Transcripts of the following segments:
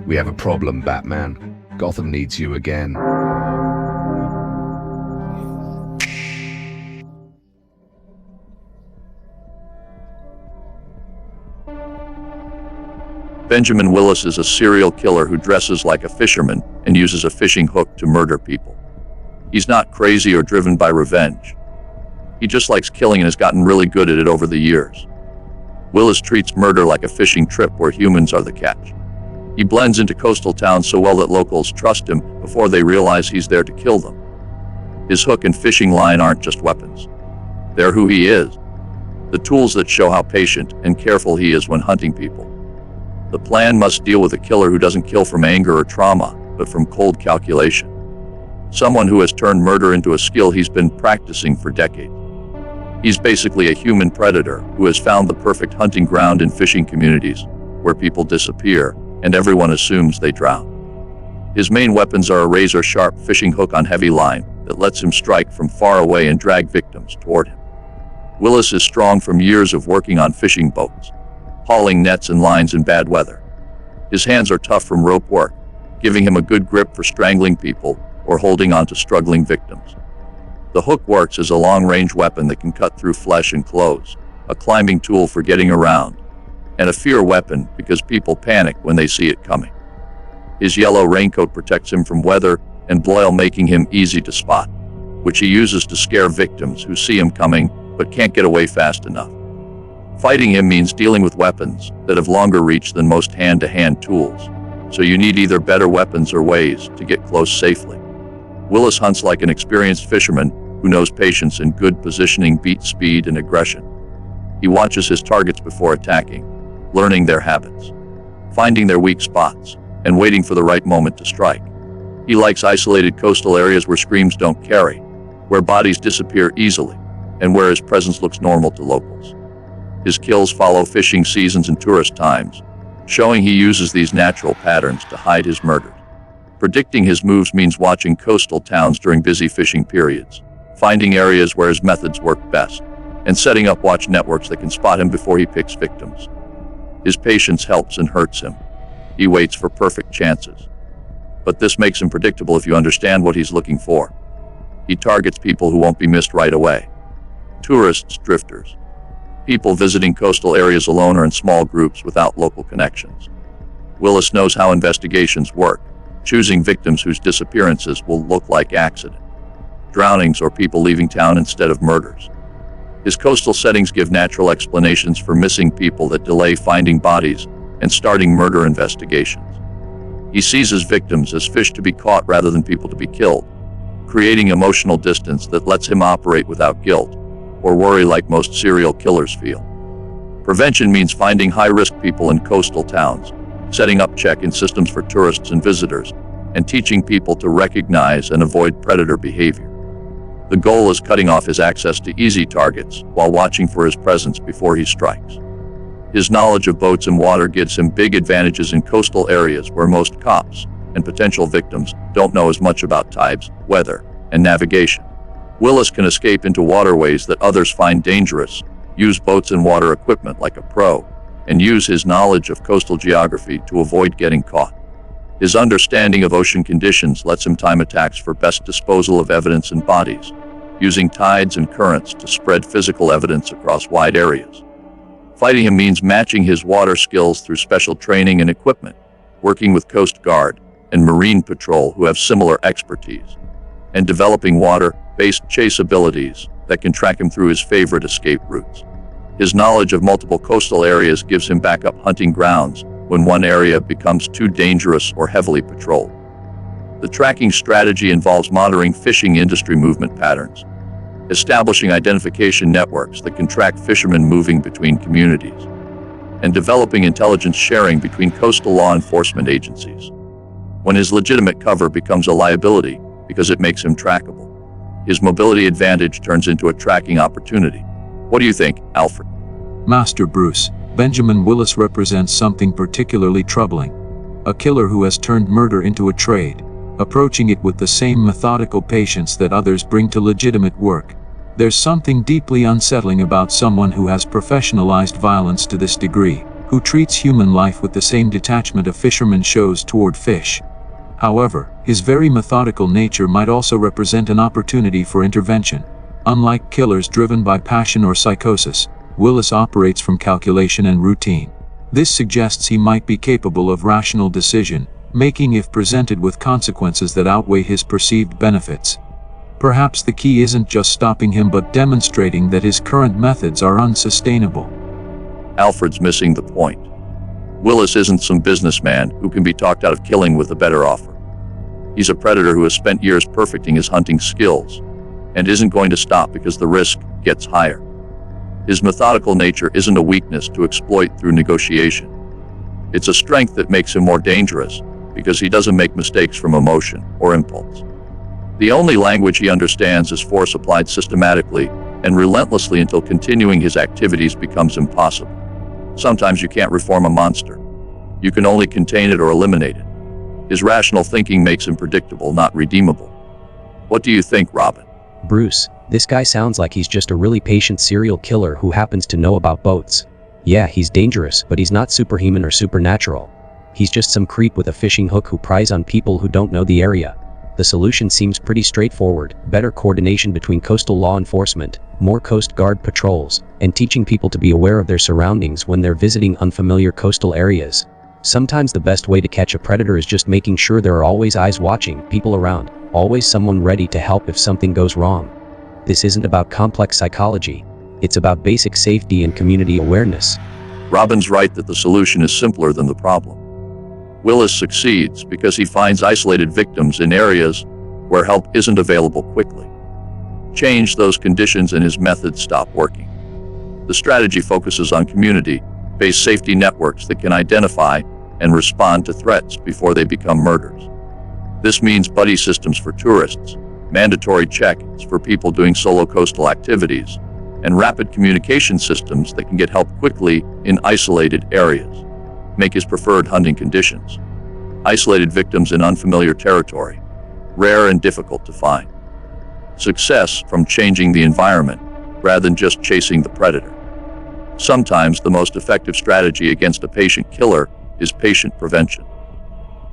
We have a problem, Batman. Gotham needs you again. Benjamin Willis is a serial killer who dresses like a fisherman and uses a fishing hook to murder people. He's not crazy or driven by revenge. He just likes killing and has gotten really good at it over the years. Willis treats murder like a fishing trip where humans are the catch. He blends into coastal towns so well that locals trust him before they realize he's there to kill them. His hook and fishing line aren't just weapons. They're who he is. The tools that show how patient and careful he is when hunting people. The plan must deal with a killer who doesn't kill from anger or trauma, but from cold calculation. Someone who has turned murder into a skill he's been practicing for decades. He's basically a human predator who has found the perfect hunting ground in fishing communities, where people disappear and everyone assumes they drown. His main weapons are a razor-sharp fishing hook on heavy line that lets him strike from far away and drag victims toward him. Willis is strong from years of working on fishing boats, hauling nets and lines in bad weather. His hands are tough from rope work, giving him a good grip for strangling people or holding on to struggling victims. The hook works as a long-range weapon that can cut through flesh and clothes, a climbing tool for getting around, and a fear weapon because people panic when they see it coming. His yellow raincoat protects him from weather and boil, making him easy to spot, which he uses to scare victims who see him coming but can't get away fast enough. Fighting him means dealing with weapons that have longer reach than most hand-to-hand tools, so you need either better weapons or ways to get close safely. Willis hunts like an experienced fisherman who knows patience and good positioning beats speed and aggression. He watches his targets before attacking, learning their habits, finding their weak spots, and waiting for the right moment to strike. He likes isolated coastal areas where screams don't carry, where bodies disappear easily, and where his presence looks normal to locals. His kills follow fishing seasons and tourist times, showing he uses these natural patterns to hide his murders. Predicting his moves means watching coastal towns during busy fishing periods, finding areas where his methods work best, and setting up watch networks that can spot him before he picks victims. His patience helps and hurts him. He waits for perfect chances. But this makes him predictable if you understand what he's looking for. He targets people who won't be missed right away. Tourists, drifters. People visiting coastal areas alone or in small groups without local connections. Willis knows how investigations work, choosing victims whose disappearances will look like accident, drownings, or people leaving town instead of murders. His coastal settings give natural explanations for missing people that delay finding bodies and starting murder investigations. He sees his victims as fish to be caught rather than people to be killed, creating emotional distance that lets him operate without guilt or worry like most serial killers feel. Prevention means finding high-risk people in coastal towns, setting up check-in systems for tourists and visitors, and teaching people to recognize and avoid predator behavior. The goal is cutting off his access to easy targets while watching for his presence before he strikes. His knowledge of boats and water gives him big advantages in coastal areas where most cops and potential victims don't know as much about tides, weather, and navigation. Willis can escape into waterways that others find dangerous, use boats and water equipment like a pro, and use his knowledge of coastal geography to avoid getting caught. His understanding of ocean conditions lets him time attacks for best disposal of evidence and bodies, using tides and currents to spread physical evidence across wide areas. Fighting him means matching his water skills through special training and equipment, working with Coast Guard and Marine Patrol who have similar expertise, and developing water-based chase abilities that can track him through his favorite escape routes. His knowledge of multiple coastal areas gives him backup hunting grounds when one area becomes too dangerous or heavily patrolled. The tracking strategy involves monitoring fishing industry movement patterns, establishing identification networks that can track fishermen moving between communities, and developing intelligence sharing between coastal law enforcement agencies. When his legitimate cover becomes a liability because it makes him trackable, his mobility advantage turns into a tracking opportunity. What do you think, Alfred? Master Bruce, Benjamin Willis represents something particularly troubling. A killer who has turned murder into a trade, approaching it with the same methodical patience that others bring to legitimate work. There's something deeply unsettling about someone who has professionalized violence to this degree. who treats human life with the same detachment a fisherman shows toward fish. However, his very methodical nature might also represent an opportunity for intervention. Unlike killers driven by passion or psychosis, Willis operates from calculation and routine. This suggests he might be capable of rational decision making if presented with consequences that outweigh his perceived benefits. Perhaps the key isn't just stopping him but demonstrating that his current methods are unsustainable. Alfred's missing the point. Willis isn't some businessman who can be talked out of killing with a better offer. He's a predator who has spent years perfecting his hunting skills and isn't going to stop because the risk gets higher. His methodical nature isn't a weakness to exploit through negotiation. It's a strength that makes him more dangerous because he doesn't make mistakes from emotion or impulse. The only language he understands is force applied systematically and relentlessly until continuing his activities becomes impossible. Sometimes you can't reform a monster. You can only contain it or eliminate it. His rational thinking makes him predictable, not redeemable. What do you think, Robin? Bruce, this guy sounds like he's just a really patient serial killer who happens to know about boats. Yeah, he's dangerous, but he's not superhuman or supernatural. He's just some creep with a fishing hook who preys on people who don't know the area. The solution seems pretty straightforward: better coordination between coastal law enforcement, more Coast Guard patrols, and teaching people to be aware of their surroundings when they're visiting unfamiliar coastal areas. Sometimes the best way to catch a predator is just making sure there are always eyes watching, people around, always someone ready to help if something goes wrong. This isn't about complex psychology. It's about basic safety and community awareness. Robin's right that the solution is simpler than the problem. Willis succeeds because he finds isolated victims in areas where help isn't available quickly. Change those conditions and his methods stop working. The strategy focuses on community-based safety networks that can identify and respond to threats before they become murders. This means buddy systems for tourists, mandatory check-ins for people doing solo coastal activities, and rapid communication systems that can get help quickly in isolated areas. Make his preferred hunting conditions. Isolated victims in unfamiliar territory, rare and difficult to find. Success from changing the environment rather than just chasing the predator. Sometimes the most effective strategy against a patient killer is patient prevention.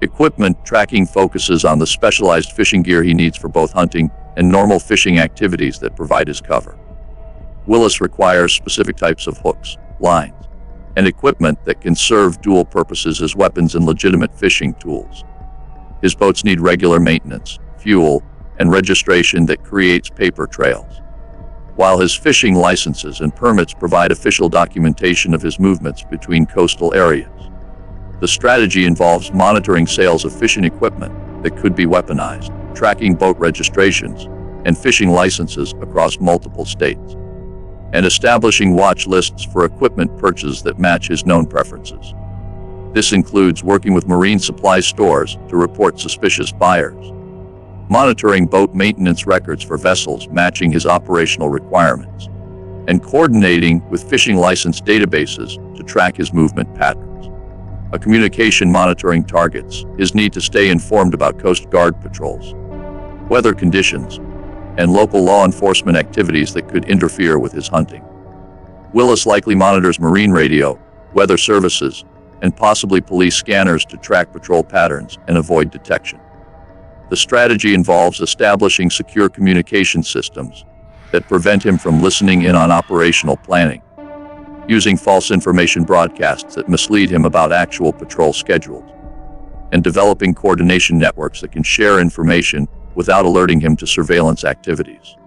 Equipment tracking focuses on the specialized fishing gear he needs for both hunting and normal fishing activities that provide his cover. Willis requires specific types of hooks, lines, and equipment that can serve dual purposes as weapons and legitimate fishing tools. His boats need regular maintenance, fuel, and registration that creates paper trails. While his fishing licenses and permits provide official documentation of his movements between coastal areas. The strategy involves monitoring sales of fishing equipment that could be weaponized, tracking boat registrations, and fishing licenses across multiple states, and establishing watch lists for equipment purchases that match his known preferences. This includes working with marine supply stores to report suspicious buyers, monitoring boat maintenance records for vessels matching his operational requirements, and coordinating with fishing license databases to track his movement patterns. A communication monitoring targets his need to stay informed about Coast Guard patrols, weather conditions, and local law enforcement activities that could interfere with his hunting. Willis likely monitors marine radio, weather services, and possibly police scanners to track patrol patterns and avoid detection. The strategy involves establishing secure communication systems that prevent him from listening in on operational planning, using false information broadcasts that mislead him about actual patrol schedules, and developing coordination networks that can share information without alerting him to surveillance activities.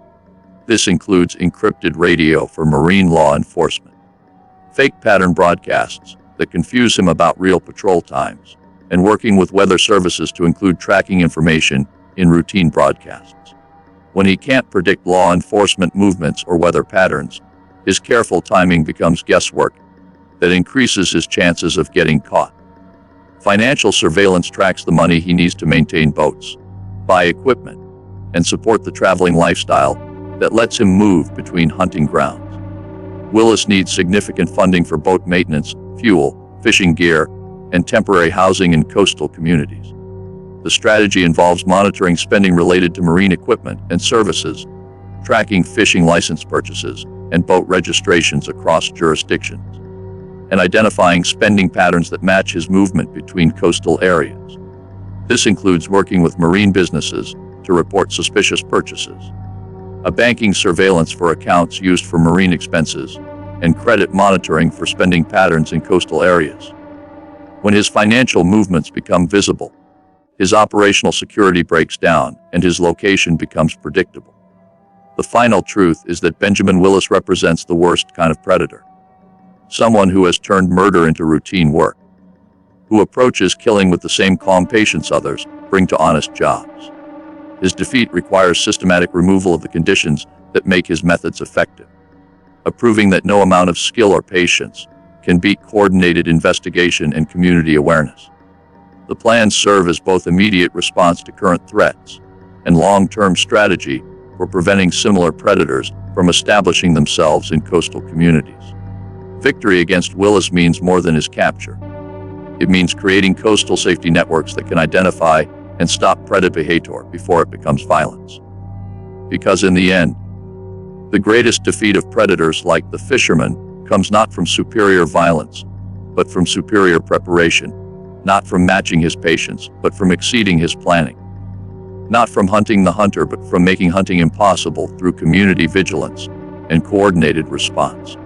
This includes encrypted radio for marine law enforcement, fake pattern broadcasts that confuse him about real patrol times, and working with weather services to include tracking information in routine broadcasts. When he can't predict law enforcement movements or weather patterns, his careful timing becomes guesswork that increases his chances of getting caught. Financial surveillance tracks the money he needs to maintain boats, buy equipment, and support the traveling lifestyle that lets him move between hunting grounds. Willis needs significant funding for boat maintenance, fuel, fishing gear, and temporary housing in coastal communities. The strategy involves monitoring spending related to marine equipment and services, tracking fishing license purchases, and boat registrations across jurisdictions. and identifying spending patterns that match his movement between coastal areas. This includes working with marine businesses to report suspicious purchases, a banking surveillance for accounts used for marine expenses, and credit monitoring for spending patterns in coastal areas. When his financial movements become visible, his operational security breaks down and his location becomes predictable. The final truth is that Benjamin Willis represents the worst kind of predator. Someone who has turned murder into routine work, who approaches killing with the same calm patience others bring to honest jobs. His defeat requires systematic removal of the conditions that make his methods effective, proving that no amount of skill or patience can beat coordinated investigation and community awareness. The plans serve as both immediate response to current threats and long-term strategy for preventing similar predators from establishing themselves in coastal communities. Victory against Willis means more than his capture. It means creating coastal safety networks that can identify and stop predator behavior before it becomes violence. Because in the end, the greatest defeat of predators like the Fisherman comes not from superior violence, but from superior preparation, not from matching his patience, but from exceeding his planning, not from hunting the hunter, but from making hunting impossible through community vigilance and coordinated response.